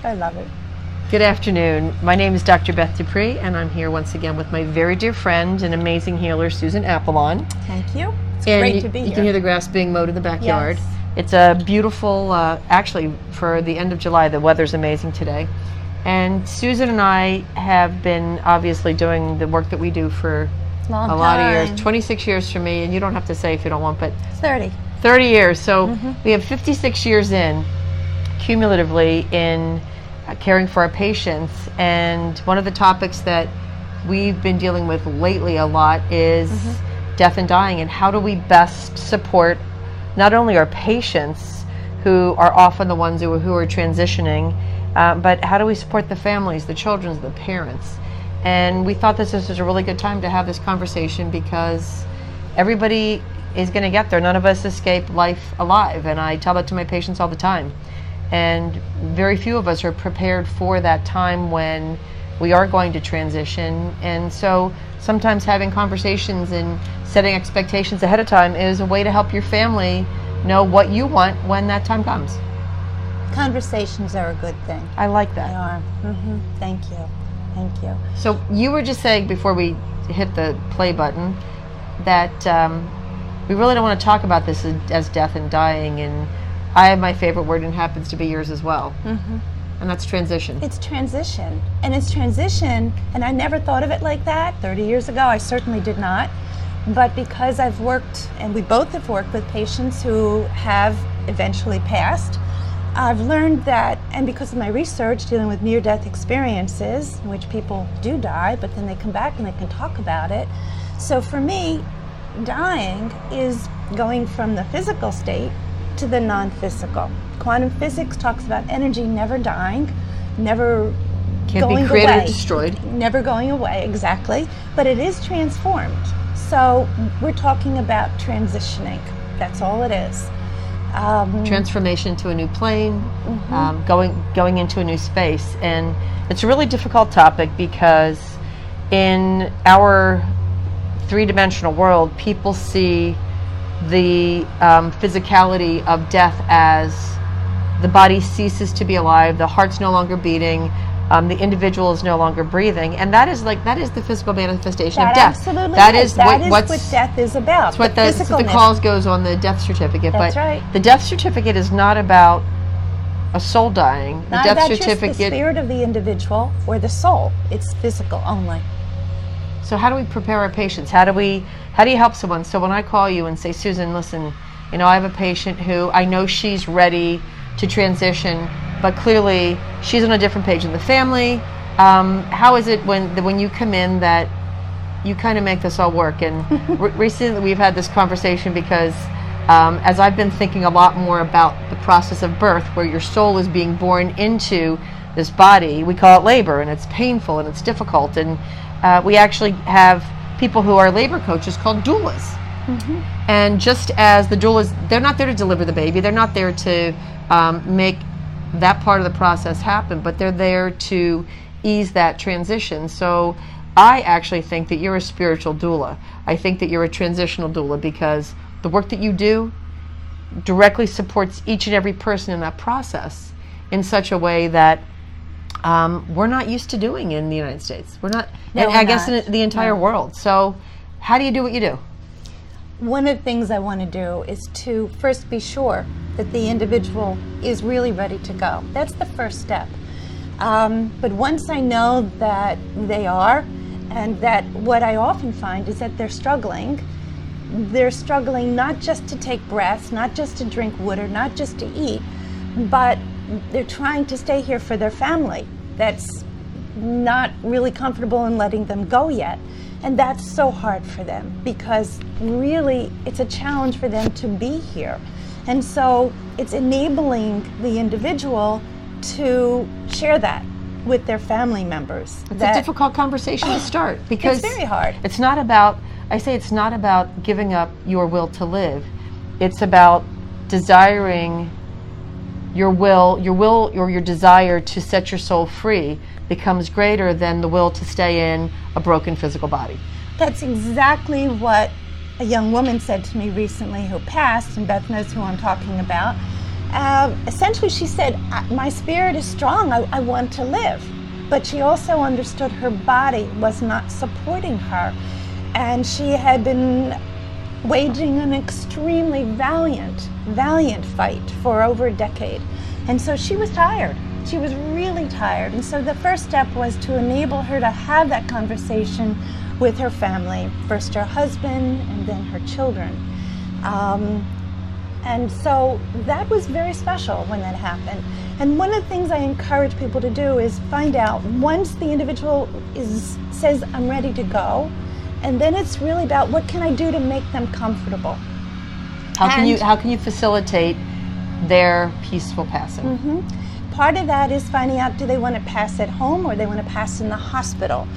I love it. Good afternoon. My name is Dr. Beth DuPree, and I'm here once again with my very dear friend and amazing healer, Susan Apollon. Thank you. It's And great to be here. You can hear the grass being mowed in the backyard. Yes. It's a beautiful, actually, for the end of July, the weather's amazing today. And Susan and I have been obviously doing the work that we do for Long a lot of time. years. 26 years for me, and you don't have to say if you don't want, but 30. 30 years. So we have 56 years in, cumulatively, in caring for our patients. And one of the topics that we've been dealing with lately a lot is death and dying, and how do we best support not only our patients, who are often the ones who are transitioning, but how do we support the families, the children, the parents? And we thought this was a really good time to have this conversation, because everybody is going to get there. None of us escape life alive, and I tell that to my patients all the time. And very few of us are prepared for that time when we are going to transition. And so sometimes having conversations and setting expectations ahead of time is a way to help your family know what you want when that time comes. Conversations are a good thing. I like They that. are. Thank you. Thank you. So you were just saying before we hit the play button that we really don't want to talk about this as death and dying, and I have my favorite word, and happens to be yours as well, and that's transition. It's transition. And it's transition, and I never thought of it like that 30 years ago. I certainly did not. But because I've worked, and we both have worked with patients who have eventually passed, I've learned that, and because of my research dealing with near-death experiences, in which people do die, but then they come back and they can talk about it. So for me, dying is going from the physical state to the non-physical. Quantum physics talks about energy never dying, never Can't going be created away, or destroyed. never going away, exactly, but it is transformed. So we're talking about transitioning. That's all it is. Transformation to a new plane, going into a new space. And it's a really difficult topic, because in our three-dimensional world, people see the physicality of death as the body ceases to be alive, the heart's no longer beating, the individual is no longer breathing, and that is the physical manifestation of death. Absolutely That is. is That is what what death is about. That's what the physicalness. cause goes on the death certificate. That's but right. the death certificate is not about a soul dying. The Not death about just the certificate. spirit of the individual or the soul. It's physical only. So how do we prepare our patients? How do you help someone? So when I call you and say, Susan, listen, I have a patient who I know she's ready to transition, but clearly she's on a different page in the family. How is it when you come in that you kind of make this all work? And recently we've had this conversation because as I've been thinking a lot more about the process of birth, where your soul is being born into this body, we call it labor, and it's painful and it's difficult. And we actually have people who are labor coaches called doulas. And just as the doulas, they're not there to deliver the baby, they're not there to make that part of the process happen, but they're there to ease that transition. So I actually think that you're a spiritual doula. I think that you're a transitional doula, because the work that you do directly supports each and every person in that process in such a way that we're not used to doing in the United States. We're not, No, and we're I guess not. in the entire world. So how do you do what you do? One of the things I want to do is to first be sure that the individual is really ready to go. That's the first step. But once I know that they are, and that what I often find is that they're struggling not just to take breaths, not just to drink water, not just to eat, but they're trying to stay here for their family that's not really comfortable in letting them go yet. And that's so hard for them, because really it's a challenge for them to be here. And so it's enabling the individual to share that with their family members. It's a difficult conversation to start, because it's very hard. It's not about giving up your will to live. It's about desiring your will or your desire to set your soul free becomes greater than the will to stay in a broken physical body. That's exactly what a young woman said to me recently who passed, and Beth knows who I'm talking about. Essentially, she said, my spirit is strong, I want to live. But she also understood her body was not supporting her. And she had been waging an extremely valiant fight for over a decade. And so she was tired. She was really tired. And so the first step was to enable her to have that conversation with her family, first her husband and then her children. And so that was very special when that happened. And one of the things I encourage people to do is find out once the individual says, I'm ready to go, and then it's really about what can I do to make them comfortable. How can you facilitate their peaceful passing? Mm-hmm. Part of that is finding out, do they want to pass at home or they want to pass in the hospital?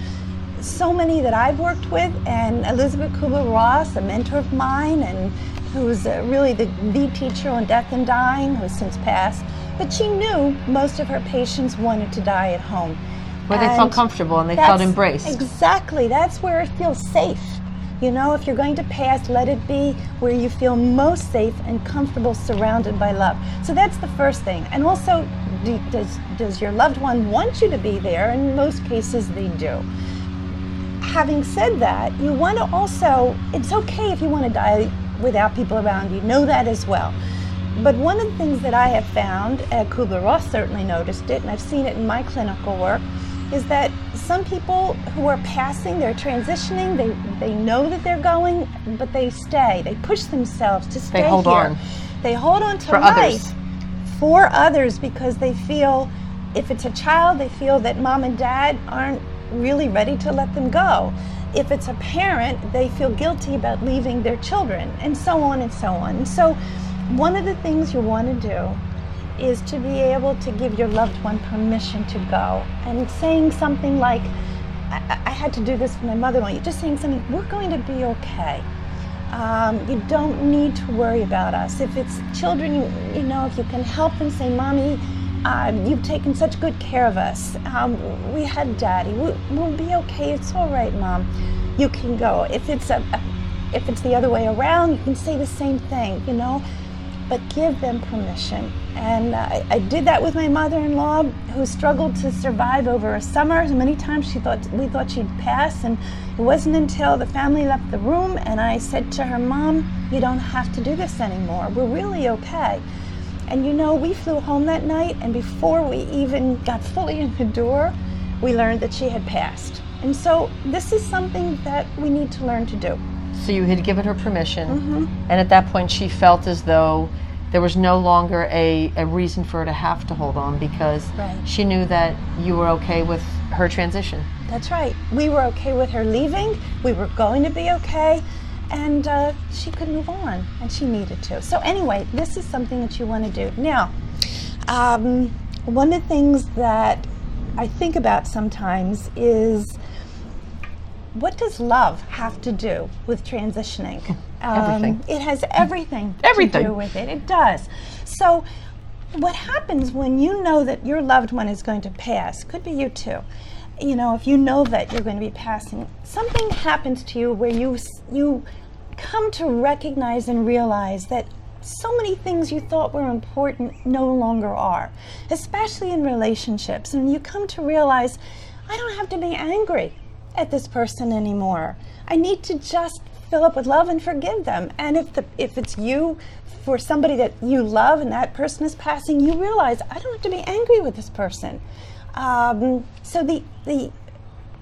So many that I've worked with, and Elizabeth Kubler-Ross, a mentor of mine, and who's really the teacher on death and dying, who's since passed, but she knew most of her patients wanted to die at home. Where they felt comfortable and they felt embraced. Exactly, that's where it feels safe. You know, if you're going to pass, let it be where you feel most safe and comfortable, surrounded by love. So that's the first thing. And also, does your loved one want you to be there? In most cases, they do. Having said that, you want to also, it's okay if you want to die without people around you, know that as well. But one of the things that I have found, Kubler-Ross certainly noticed it, and I've seen it in my clinical work, is that some people who are passing, they're transitioning, they know that they're going, but they stay. They push themselves to stay here. They hold on. They hold on to for life others. For others, because they feel, if it's a child, they feel that mom and dad aren't really ready to let them go. If it's a parent, they feel guilty about leaving their children, and so on and so on. And so one of the things you want to do is to be able to give your loved one permission to go. And saying something like, I had to do this for my mother-in-law, you're just saying something, we're going to be okay. You don't need to worry about us. If it's children, you know, if you can help them, say, Mommy, you've taken such good care of us. We had Daddy. We'll be okay. It's all right, Mom. You can go. If it's the other way around, you can say the same thing, you know, but give them permission. And I did that with my mother-in-law, who struggled to survive over a summer. Many times we thought she'd pass, and it wasn't until the family left the room and I said to her, Mom, you don't have to do this anymore. We're really okay. And you know, we flew home that night, and before we even got fully in the door, we learned that she had passed. And so this is something that we need to learn to do. So you had given her permission, and at that point she felt as though there was no longer a reason for her to have to hold on, because she knew that you were okay with her transition. That's right. We were okay with her leaving. We were going to be okay. And she could move on, and she needed to. So anyway, this is something that you want to do. Now, one of the things that I think about sometimes is, what does love have to do with transitioning? Everything. It has everything to do with it. It does. So what happens when you know that your loved one is going to pass, could be you too, you know, if you know that you're going to be passing, something happens to you where you come to recognize and realize that so many things you thought were important no longer are, especially in relationships. And you come to realize, I don't have to be angry at this person anymore. I need to just fill up with love and forgive them. And if it's you, for somebody that you love and that person is passing, you realize, I don't have to be angry with this person. So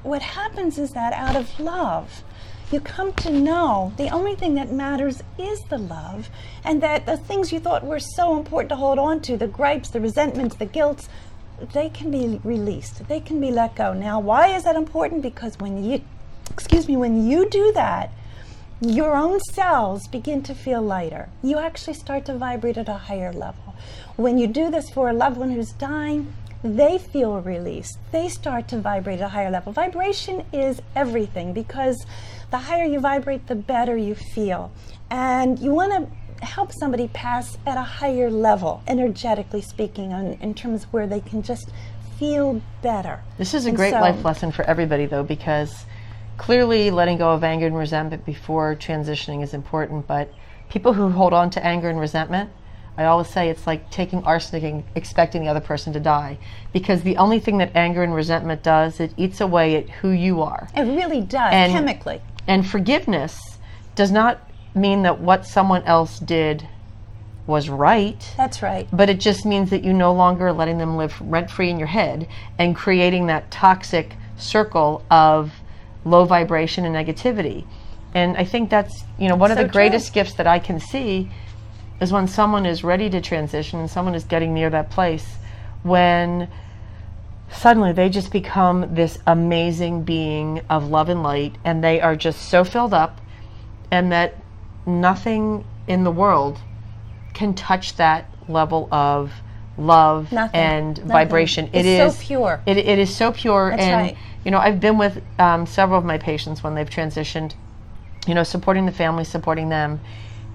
what happens is that out of love, you come to know the only thing that matters is the love, and that the things you thought were so important to hold on to, the gripes, the resentments, the guilt, they can be released. They can be let go. Now, why is that important? Because when you do that, your own cells begin to feel lighter. You actually start to vibrate at a higher level. When you do this for a loved one who's dying, they feel released. They start to vibrate at a higher level. Vibration is everything, because the higher you vibrate, the better you feel. And you want to help somebody pass at a higher level, energetically speaking, in terms of where they can just feel better. This is a great life lesson for everybody, though, because clearly letting go of anger and resentment before transitioning is important, but people who hold on to anger and resentment I always say it's like taking arsenic and expecting the other person to die, because the only thing that anger and resentment does, it eats away at who you are. It really does, chemically. And forgiveness does not mean that what someone else did was right. That's right. But it just means that you no longer are letting them live rent-free in your head and creating that toxic circle of low vibration and negativity. And I think that's, one of the greatest gifts that I can see is when someone is ready to transition and someone is getting near that place, when suddenly they just become this amazing being of love and light, and they are just so filled up, and that nothing in the world can touch that level of love and vibration. It is so pure. It is so pure. That's and right. I've been with several of my patients when they've transitioned, supporting the family, supporting them.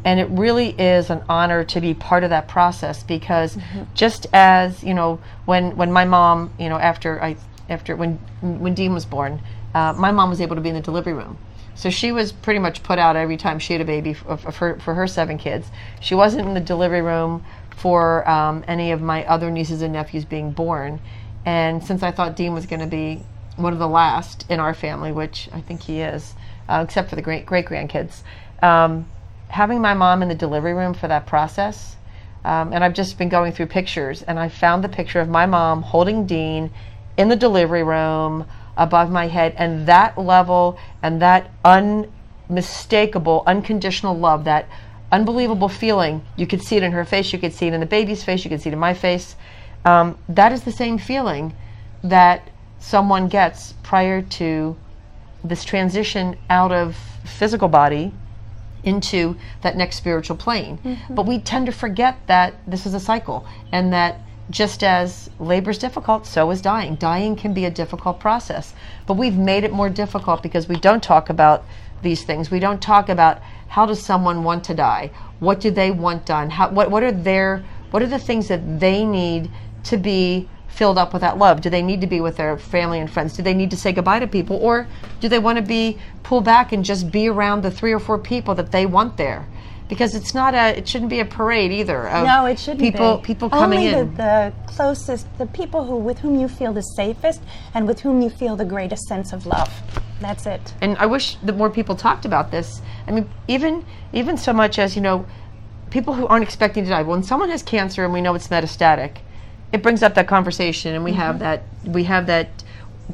And it really is an honor to be part of that process, because just as, when my mom, when Dean was born, my mom was able to be in the delivery room. So she was pretty much put out every time she had a baby for her 7 kids. She wasn't in the delivery room for any of my other nieces and nephews being born. And since I thought Dean was going to be one of the last in our family, which I think he is, except for the great-grandkids, having my mom in the delivery room for that process, and I've just been going through pictures, and I found the picture of my mom holding Dean in the delivery room above my head, and that level and that unmistakable, unconditional love, that unbelievable feeling, you could see it in her face, you could see it in the baby's face, you could see it in my face. That is the same feeling that someone gets prior to this transition out of physical body into that next spiritual plane. But we tend to forget that this is a cycle, and that just as labor is difficult, so is dying. Dying can be a difficult process, but we've made it more difficult because we don't talk about these things. We don't talk about, how does someone want to die? What do they want done? What are the things that they need to be filled up with that love? Do they need to be with their family and friends? Do they need to say goodbye to people? Or do they want to be pulled back and just be around the 3 or 4 people that they want there? Because it shouldn't be a parade either. No, it shouldn't be. People coming in. Only the closest, the people with whom you feel the safest and with whom you feel the greatest sense of love. That's it. And I wish that more people talked about this. I mean, even so much as, people who aren't expecting to die. When someone has cancer and we know it's metastatic, it brings up that conversation, and we have that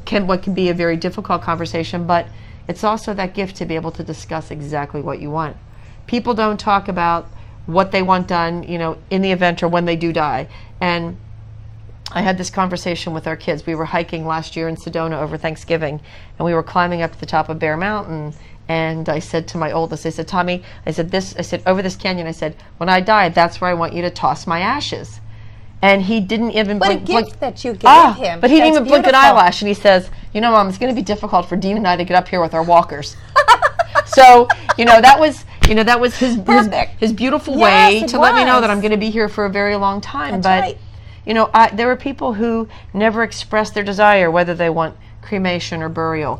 what can be a very difficult conversation, but it's also that gift to be able to discuss exactly what you want. People don't talk about what they want done, in the event or when they do die. And I had this conversation with our kids. We were hiking last year in Sedona over Thanksgiving, and we were climbing up to the top of Bear Mountain. And I said to my oldest, I said, Tommy, I said, over this canyon, I said, when I die, that's where I want you to toss my ashes. And he didn't even blink. What a gift that you gave him. But he didn't even blink an eyelash. And he says, Mom, it's going to be difficult for Dean and I to get up here with our walkers. So, that was his beautiful way to let me know that I'm going to be here for a very long time. That's right. There were people who never expressed their desire, whether they want cremation or burial,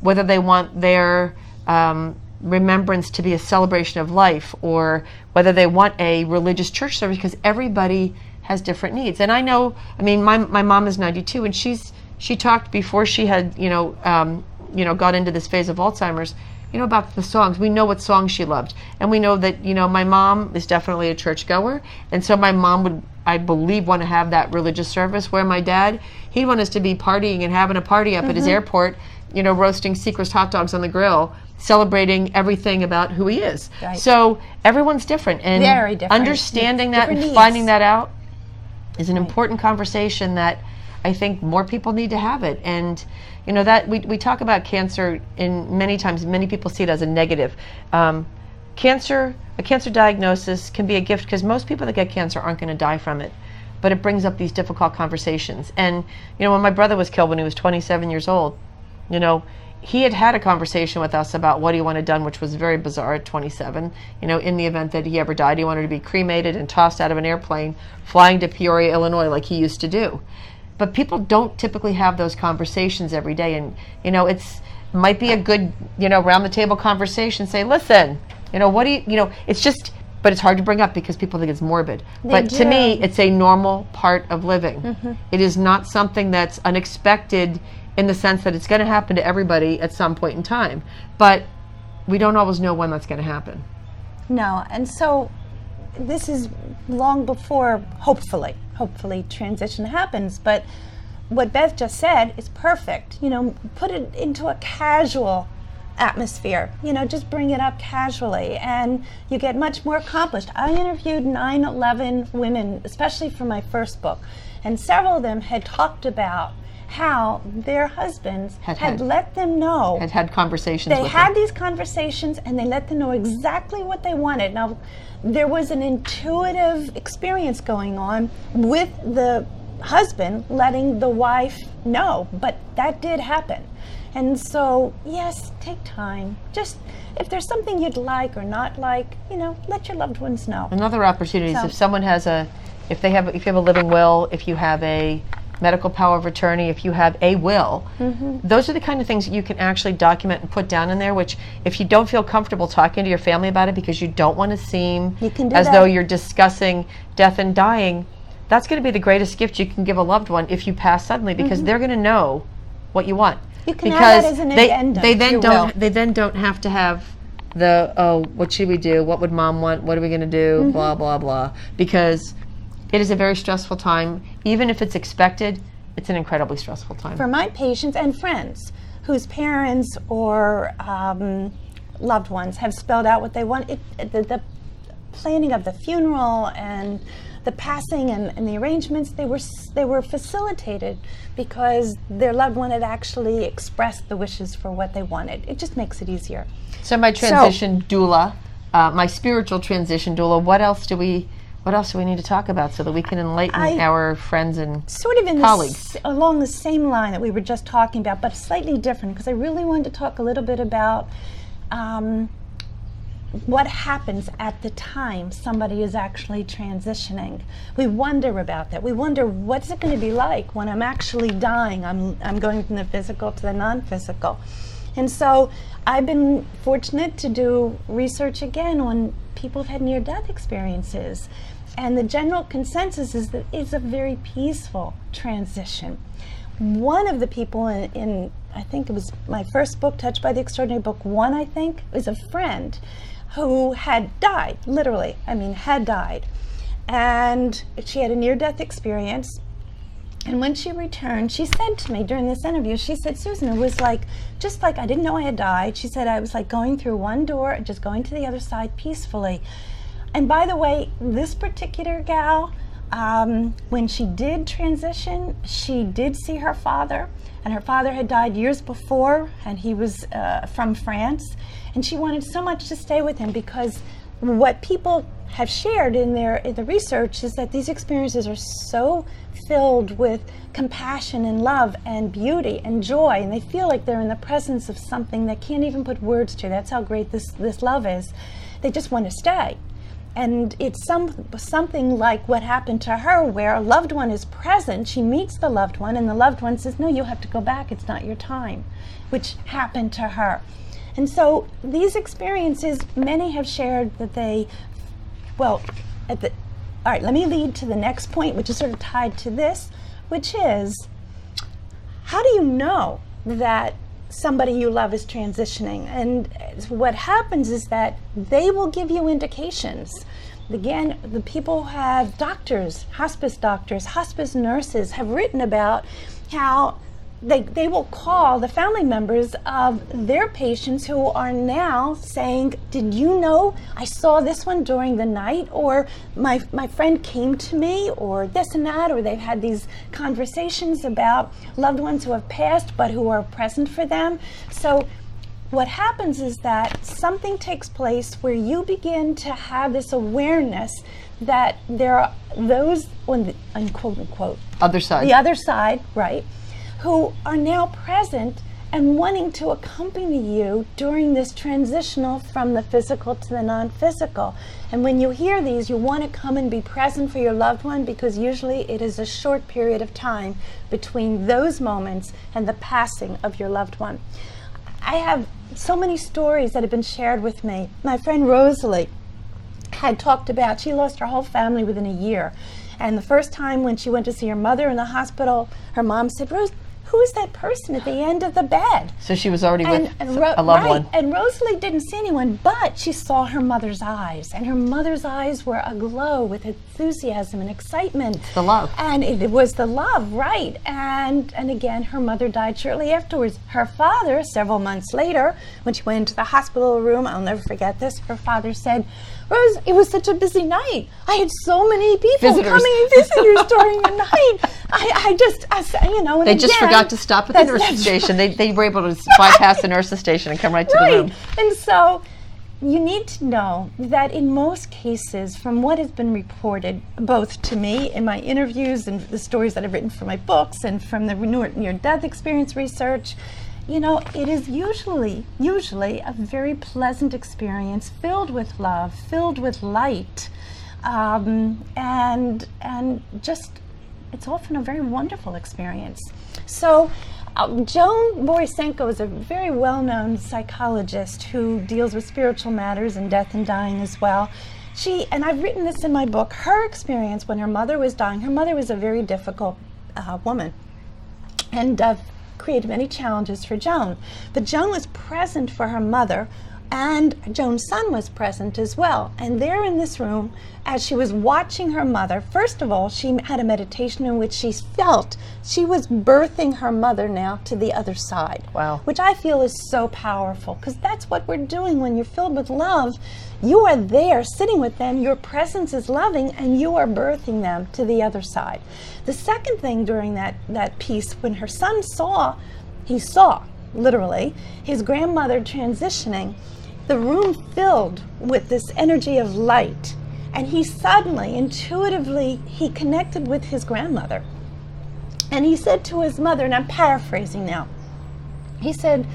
whether they want their remembrance to be a celebration of life, or whether they want a religious church service, because everybody has different needs. And I know, my mom is 92, and she talked before she had, got into this phase of Alzheimer's, about the songs. We know what songs she loved. And we know that, my mom is definitely a churchgoer. And so my mom would, I believe, want to have that religious service, where my dad, he'd want us to be partying and having a party up at his airport, roasting Seacrest hot dogs on the grill, celebrating everything about who he is. Right. So everyone's different. And very different. Understanding that and needs. Finding that out is an important conversation that I think more people need to have it. And that we talk about cancer in many times, many people see it as a negative. A cancer diagnosis can be a gift, because most people that get cancer aren't going to die from it, but it brings up these difficult conversations. And when my brother was killed when he was 27 years old, he had a conversation with us about what he wanted done, which was very bizarre at 27. In the event that he ever died, he wanted to be cremated and tossed out of an airplane, flying to Peoria, Illinois, like he used to do. But people don't typically have those conversations every day. And, it might be a good, round the table conversation. Say, listen, what do you, it's just, but it's hard to bring up because people think it's morbid. They But to do. me, it's a normal part of living. It is not something that's unexpected in the sense that it's going to happen to everybody at some point in time. But we don't always know when that's going to happen. No, and so this is long before, hopefully, transition happens. But what Beth just said is perfect. You know, put it into a casual atmosphere. You know, just bring it up casually, and you get much more accomplished. I interviewed 9/11 women, especially for my first book, and several of them had talked about how their husbands had let them know, had conversations they with had them. these conversations, and they let them know exactly what they wanted. Now, there was an intuitive experience going on with the husband letting the wife know, but that did happen. And so, yes, take time. Just, if there's something you'd like or not like, you know, let your loved ones know. Another opportunity is So- if someone has if you have a living will, if you have a medical power of attorney, if you have a will, those are the kind of things that you can actually document and put down in there, which if you don't feel comfortable talking to your family about it because you don't want to seem You can do as that. though you're discussing death and dying, that's going to be the greatest gift you can give a loved one if you pass suddenly, because they're going to know what you want. You can because have that as an they, addendum they to then your don't will. they then don't have to have the, oh, what should we do? What would mom want? What are we going to do? Blah, blah, blah. Because it is a very stressful time. Even if it's expected, it's an incredibly stressful time. For my patients and friends whose parents or loved ones have spelled out what they want, the planning of the funeral and the passing and the arrangements, they were facilitated because their loved one had actually expressed the wishes for what they wanted. It just makes it easier. So my transition doula, my spiritual transition doula, what else do we need to talk about so that we can enlighten our friends and sort of in colleagues? Along the same line that we were just talking about, but slightly different, because I really wanted to talk a little bit about what happens at the time somebody is actually transitioning. We wonder about that. We wonder, what's it going to be like when I'm actually dying? I'm going from the physical to the non-physical. And so I've been fortunate to do research again on people who've had near-death experiences. And the general consensus is that it's a very peaceful transition. One of the people in I think it was my first book, Touched by the Extraordinary, book 1, I think, is a friend who had died, literally, had died. And she had a near-death experience. And when she returned, she said to me during this interview, she said, Susan, it was just like I didn't know I had died. She said, I was like going through one door and just going to the other side peacefully. And by the way, this particular gal, when she did transition, she did see her father, and her father had died years before, and he was from France, and she wanted so much to stay with him, because what people have shared in the research is that these experiences are so filled with compassion and love and beauty and joy, and they feel like they're in the presence of something they can't even put words to. That's how great this love is. They just want to stay. And it's something like what happened to her, where a loved one is present, she meets the loved one, and the loved one says, no, you have to go back, it's not your time, which happened to her. And so these experiences, many have shared that all right, let me lead to the next point, which is sort of tied to this, which is, how do you know that somebody you love is transitioning? And what happens is that they will give you indications. Again, the people who have doctors, hospice nurses have written about how they will call the family members of their patients who are now saying, did you know I saw this one during the night, or my friend came to me, or this and that, or they've had these conversations about loved ones who have passed but who are present for them. So what happens is that something takes place where you begin to have this awareness that there are those on the quote unquote Other side. the other side, right, who are now present and wanting to accompany you during this transitional from the physical to the non-physical. And when you hear these, you want to come and be present for your loved one, because usually it is a short period of time between those moments and the passing of your loved one. I have so many stories that have been shared with me. My friend Rosalie had talked about, she lost her whole family within a year. And the first time when she went to see her mother in the hospital, her mom said, Rose, who is that person at the end of the bed? So she was already with a loved one. And Rosalie didn't see anyone, but she saw her mother's eyes. And her mother's eyes were aglow with enthusiasm and excitement. It's the love. And it was the love, right. And again, her mother died shortly afterwards. Her father, several months later, when she went into the hospital room, I'll never forget this, her father said, Rose, it was such a busy night. I had so many people coming, visitors during the night. I just, you know, and they just forgot to stop at the nurse's station. They were able to bypass the nurse's station and come right to the room. And so you need to know that in most cases, from what has been reported, both to me in my interviews and the stories that I've written for my books and from the near-death experience research, you know, it is usually a very pleasant experience, filled with love, filled with light, and just, it's often a very wonderful experience. So Joan Borisenko is a very well-known psychologist who deals with spiritual matters and death and dying as well. She, and I've written this in my book, her experience when her mother was dying, her mother was a very difficult woman and created many challenges for Joan. But Joan was present for her mother, and Joan's son was present as well. And there in this room, as she was watching her mother, first of all, she had a meditation in which she felt she was birthing her mother now to the other side. Wow. Which I feel is so powerful, because that's what we're doing when you're filled with love. You are there sitting with them, your presence is loving, and you are birthing them to the other side. The second thing during that piece, when her son saw, literally, his grandmother transitioning, the room filled with this energy of light. And he suddenly, intuitively, he connected with his grandmother. And he said to his mother, and I'm paraphrasing now, he said,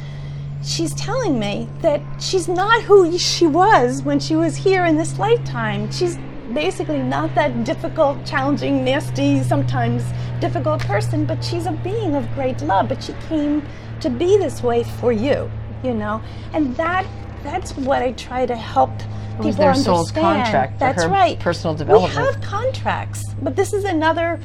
she's telling me that she's not who she was when she was here in this lifetime. She's basically not that difficult, challenging, nasty, sometimes difficult person, but she's a being of great love, but she came to be this way for you, you know? And that's what I try to help people their understand. Soul's contract. That's her right. Personal development. We have contracts, but this is another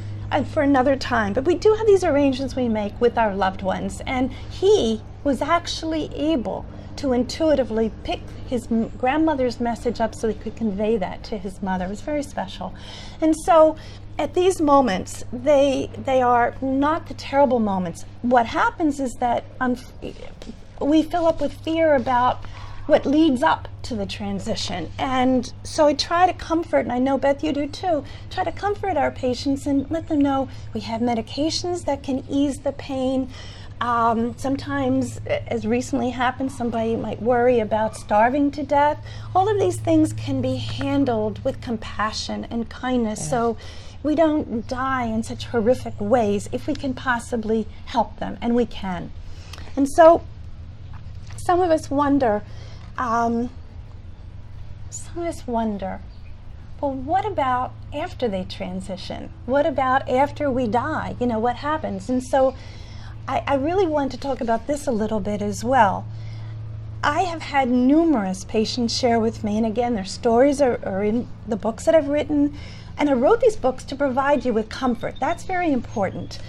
for another time. But we do have these arrangements we make with our loved ones, and he was actually able to intuitively pick his grandmother's message up so he could convey that to his mother. It was very special. And so at these moments, they are not the terrible moments. What happens is that we fill up with fear about what leads up to the transition. And so I try to comfort, and I know, Beth, you do too, try to comfort our patients and let them know we have medications that can ease the pain. Sometimes, as recently happened, somebody might worry about starving to death. All of these things can be handled with compassion and kindness, yes. So we don't die in such horrific ways if we can possibly help them, and we can. And so some of us wonder, well, what about after they transition? What about after we die? You know, what happens? And so I really want to talk about this a little bit as well. I have had numerous patients share with me, and again, their stories are in the books that I've written, and I wrote these books to provide you with comfort. That's very important.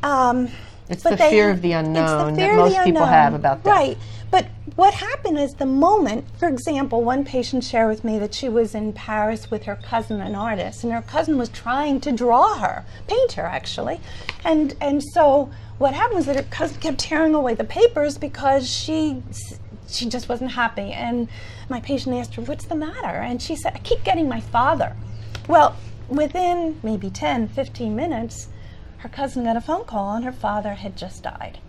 It's the fear of the unknown that most people have about that. Right. But what happened is the moment, for example, one patient shared with me that she was in Paris with her cousin, an artist, and her cousin was trying to draw her, paint her actually. And so what happened was that her cousin kept tearing away the papers because she just wasn't happy. And my patient asked her, what's the matter? And she said, I keep getting my father. Well, within maybe 10, 15 minutes, her cousin got a phone call and her father had just died.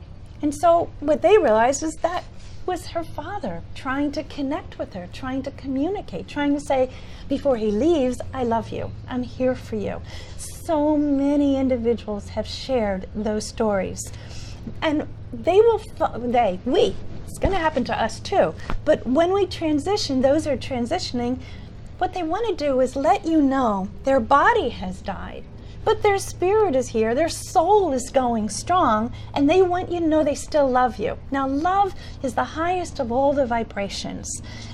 And so what they realized is that was her father trying to connect with her, trying to communicate, trying to say, before he leaves, I love you, I'm here for you. So many individuals have shared those stories. And it's going to happen to us too. But when we transition, those who are transitioning, what they want to do is let you know their body has died, but their spirit is here, their soul is going strong, and they want you to know they still love you. Now, love is the highest of all the vibrations,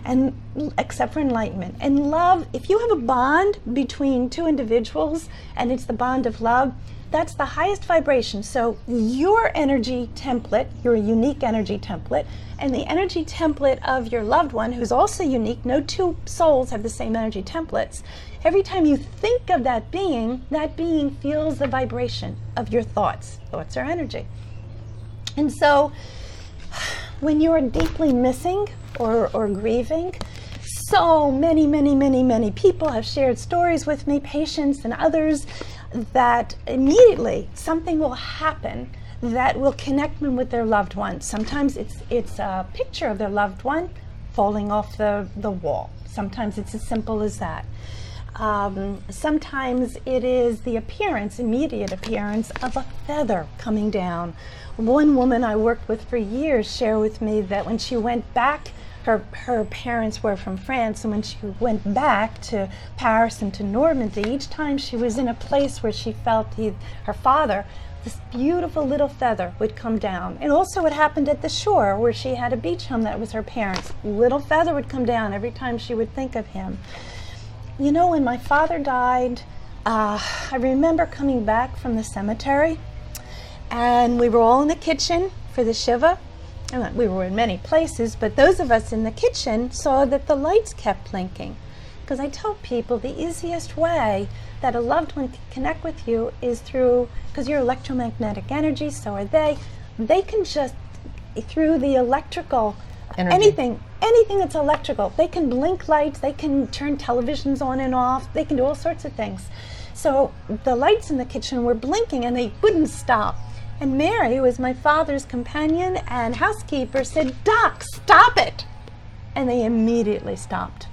and except for enlightenment. And love, if you have a bond between two individuals, and it's the bond of love, that's the highest vibration. So your energy template, your unique energy template, and the energy template of your loved one, who's also unique, no two souls have the same energy templates. Every time you think of that being feels the vibration of your thoughts. Thoughts are energy. And so when you are deeply missing or grieving, so many people have shared stories with me, patients and others, that immediately something will happen that will connect them with their loved one. Sometimes it's a picture of their loved one falling off the wall. Sometimes it's as simple as that. Sometimes it is the immediate appearance of a feather coming down. One woman I worked with for years shared with me that when she went back, her parents were from France, and when she went back to Paris and to Normandy, each time she was in a place where she felt her father, this beautiful little feather would come down. And also it happened at the shore where she had a beach home that was her parents. Little feather would come down every time she would think of him. You know, when my father died, I remember coming back from the cemetery, and we were all in the kitchen for the Shiva. We were in many places, but those of us in the kitchen saw that the lights kept blinking. Because I tell people the easiest way that a loved one can connect with you is because you're electromagnetic energy, so are they. They can just, through the electrical, anything that's electrical, they can blink lights, they can turn televisions on and off, they can do all sorts of things. So the lights in the kitchen were blinking and they wouldn't stop. And Mary, who was my father's companion and housekeeper, said, "Doc, stop it!" And they immediately stopped.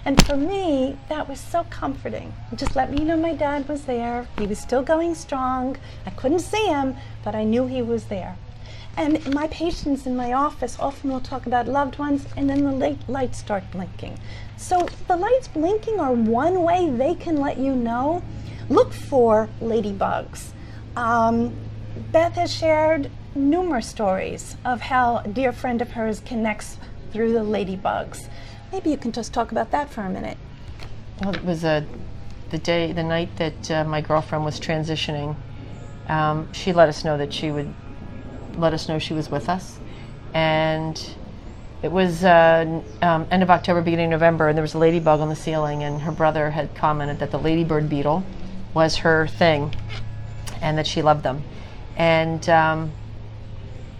And for me, that was so comforting. It just let me know my dad was there. He was still going strong. I couldn't see him, but I knew he was there. And my patients in my office often will talk about loved ones, and then the lights start blinking. So the lights blinking are one way they can let you know. Look for ladybugs. Beth has shared numerous stories of how a dear friend of hers connects through the ladybugs. Maybe you can just talk about that for a minute. Well, it was the night that my girlfriend was transitioning. She let us know that she would let us know she was with us, and it was end of October, beginning of November, and there was a ladybug on the ceiling, and her brother had commented that the ladybird beetle was her thing, and that she loved them. And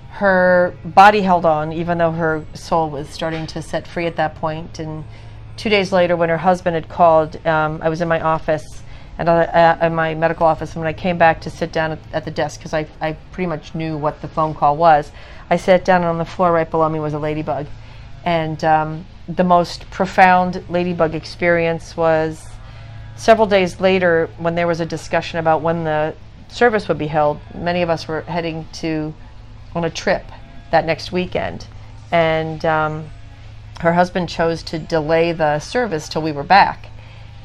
her body held on, even though her soul was starting to set free at that point. And 2 days later, when her husband had called, I was in my office, and in my medical office, and when I came back to sit down at the desk, because I pretty much knew what the phone call was, I sat down, and on the floor right below me was a ladybug. And the most profound ladybug experience was several days later, when there was a discussion about when the service would be held. Many of us were heading on a trip that next weekend, and her husband chose to delay the service till we were back.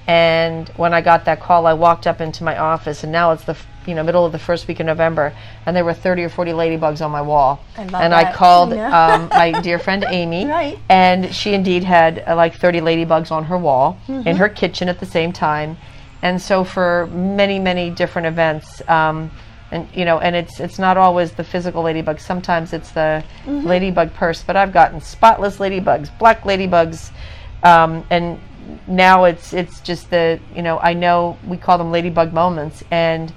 And when I got that call, I walked up into my office, and now it's the middle of the first week of November, and there were 30 or 40 ladybugs on my wall. I called my dear friend Amy, right. And she indeed had like 30 ladybugs on her wall in her kitchen at the same time. And so for many different events, and it's not always the physical ladybug. Sometimes it's the ladybug purse. But I've gotten spotless ladybugs, black ladybugs, and now it's just I know we call them ladybug moments, and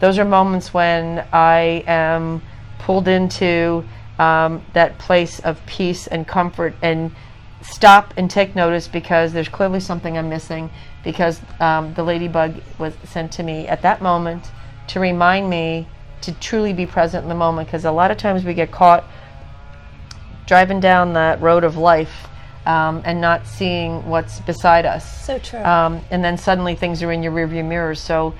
those are moments when I am pulled into that place of peace and comfort, and stop and take notice, because there's clearly something I'm missing, because the ladybug was sent to me at that moment to remind me to truly be present in the moment, because a lot of times we get caught driving down that road of life and not seeing what's beside us. So true. And then suddenly things are in your rearview mirror. So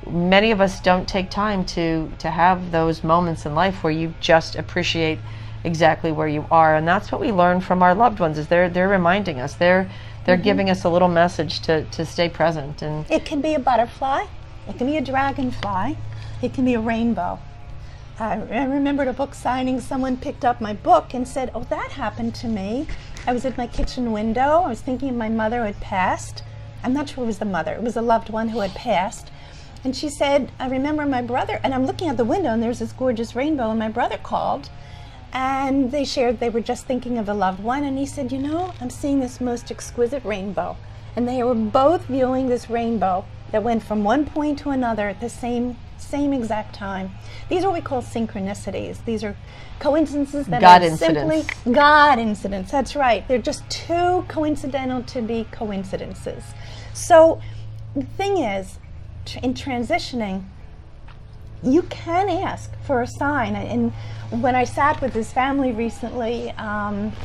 many of us don't take time to have those moments in life where you just appreciate exactly where you are, and that's what we learn from our loved ones. Is they're reminding us, they're giving us a little message to stay present. And it can be a butterfly, It can be a dragonfly. It can be a rainbow. I remembered a book signing. Someone picked up my book and said, "Oh, that happened to me. I was at my kitchen window. I was thinking of my mother who had passed." I'm not sure it was the mother. It was a loved one who had passed. And she said, "I remember my brother," and I'm looking out the window and there's this gorgeous rainbow, and my brother called and they shared they were just thinking of a loved one, and he said, "You know, I'm seeing this most exquisite rainbow." And they were both viewing this rainbow that went from one point to another at the same exact time. These are what we call synchronicities. These are coincidences that God are incidents. simply God incidents. That's right. They're just too coincidental to be coincidences. So the thing is, in transitioning, you can ask for a sign. And when I sat with this family recently,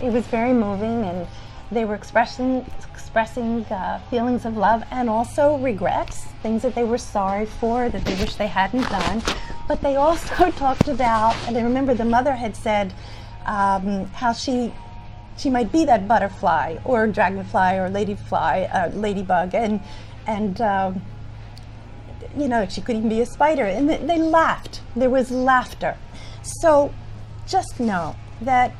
it was very moving, and they were expressing feelings of love and also regrets, things that they were sorry for, that they wish they hadn't done. But they also talked about, and I remember the mother had said how she might be that butterfly or dragonfly or ladybug, and you know, she could even be a spider. And they laughed. There was laughter. So just know that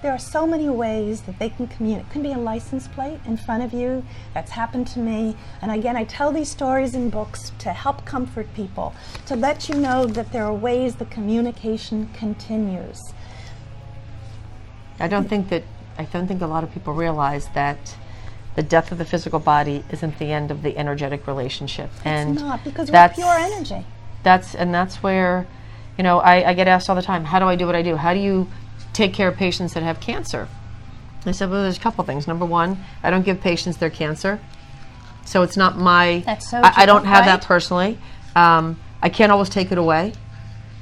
there are so many ways that they can communicate. It can be a license plate in front of you. That's happened to me. And again, I tell these stories in books to help comfort people, to let you know that there are ways the communication continues. I don't think a lot of people realize that the death of the physical body isn't the end of the energetic relationship. And it's not, because we're pure energy. That's where, you know, I get asked all the time, how do I do what I do? How do you take care of patients that have cancer? I said, well, there's a couple things. Number one, I don't give patients their cancer. So it's not my, That's so I don't true, have right? that personally. I can't always take it away,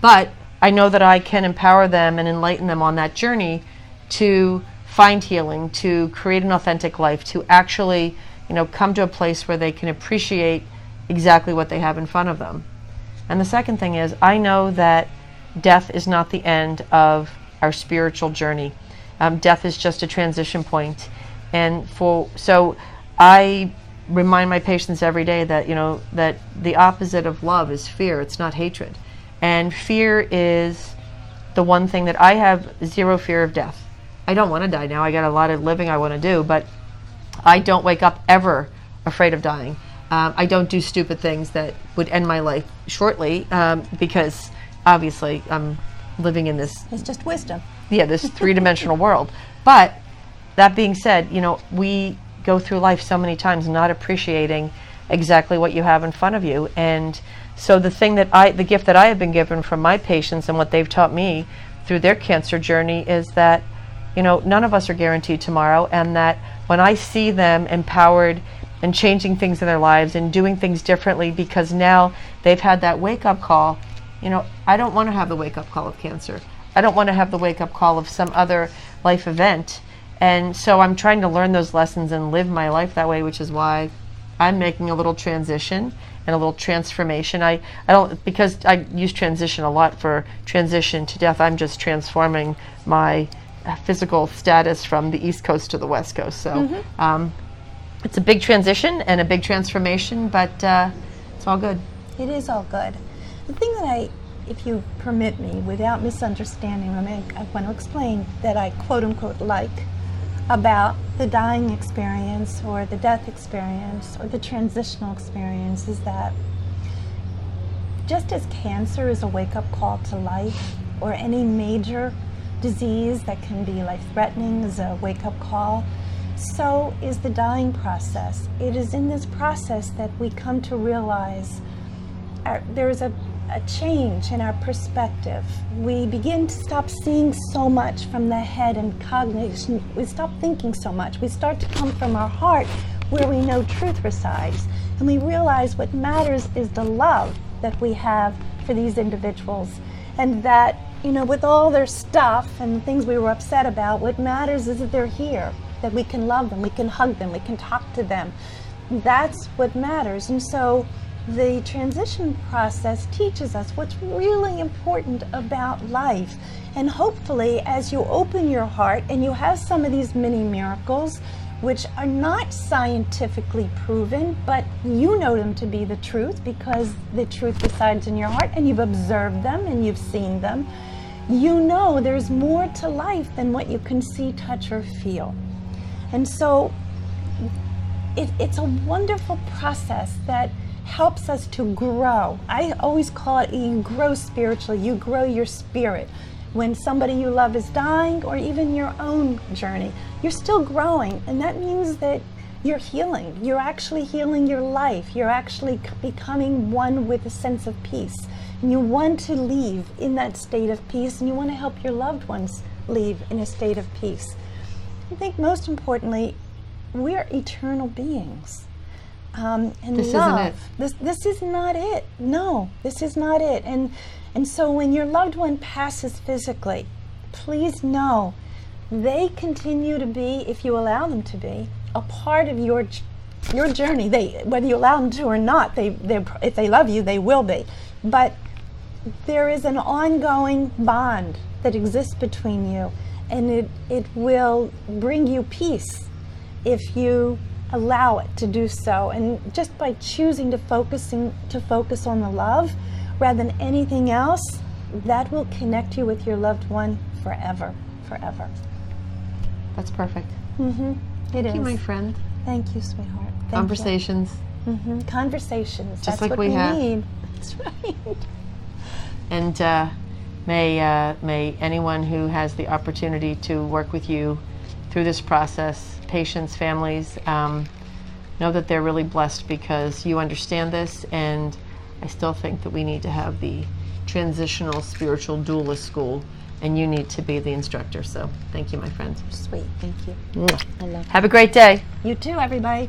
but I know that I can empower them and enlighten them on that journey to find healing, to create an authentic life, to actually, you know, come to a place where they can appreciate exactly what they have in front of them. And the second thing is, I know that death is not the end of our spiritual journey. Death is just a transition point. And so I remind my patients every day that, you know, that the opposite of love is fear. It's not hatred. And fear is the one thing that I have zero fear of death. I don't want to die now. I got a lot of living I want to do, but I don't wake up ever afraid of dying. I don't do stupid things that would end my life shortly, because obviously I'm living in this... It's just wisdom. Yeah, this three-dimensional world. But that being said, you know, we go through life so many times not appreciating exactly what you have in front of you. And so the gift that I have been given from my patients and what they've taught me through their cancer journey is that, you know, none of us are guaranteed tomorrow, and that when I see them empowered and changing things in their lives and doing things differently because now they've had that wake-up call, you know, I don't want to have the wake-up call of cancer. I don't want to have the wake-up call of some other life event. And so I'm trying to learn those lessons and live my life that way, which is why I'm making a little transition and a little transformation. I don't, because I use transition a lot for transition to death, I'm just transforming my physical status from the East Coast to the West Coast. So it's a big transition and a big transformation, but it's all good. It is all good. The thing that if you permit me, without misunderstanding, I want to explain that I quote unquote like about the dying experience or the death experience or the transitional experience is that just as cancer is a wake-up call to life, or any major disease that can be life-threatening is a wake-up call, so is the dying process. It is in this process that we come to realize there is a change in our perspective. We begin to stop seeing so much from the head and cognition. We stop thinking so much. We start to come from our heart where we know truth resides. And we realize what matters is the love that we have for these individuals. And that, you know, with all their stuff and things we were upset about, what matters is that they're here, that we can love them, we can hug them, we can talk to them. That's what matters. And so the transition process teaches us what's really important about life. And hopefully, as you open your heart and you have some of these mini miracles, which are not scientifically proven, but you know them to be the truth because the truth resides in your heart and you've observed them and you've seen them. You know there's more to life than what you can see, touch, or feel. And so it's a wonderful process that helps us to grow. I always call it you grow spiritually, you grow your spirit. When somebody you love is dying, or even your own journey, you're still growing, and that means that you're healing. You're actually healing your life. You're actually becoming one with a sense of peace. And you want to leave in that state of peace, and you want to help your loved ones leave in a state of peace. I think most importantly, we're eternal beings. And this love, isn't it. This is not it. No, this is not it. And so when your loved one passes physically, please know they continue to be, if you allow them to be, a part of your journey. Whether you allow them to or not, if they love you, they will be. But there is an ongoing bond that exists between you, and it will bring you peace if you allow it to do so. And just by choosing to focus on the love rather than anything else, that will connect you with your loved one forever. That's perfect. Mm-hmm. Thank you, my friend. Thank you, sweetheart. Thank Conversations. you. Mm-hmm. Conversations. Just That's like what we have. need. That's right. And may anyone who has the opportunity to work with you through this process, patients, families, know that they're really blessed because you understand this. And I still think that we need to have the transitional spiritual doula school, and you need to be the instructor. So thank you, my friend. Sweet. Thank you. Mwah. I love you. Have a great day. You too, everybody.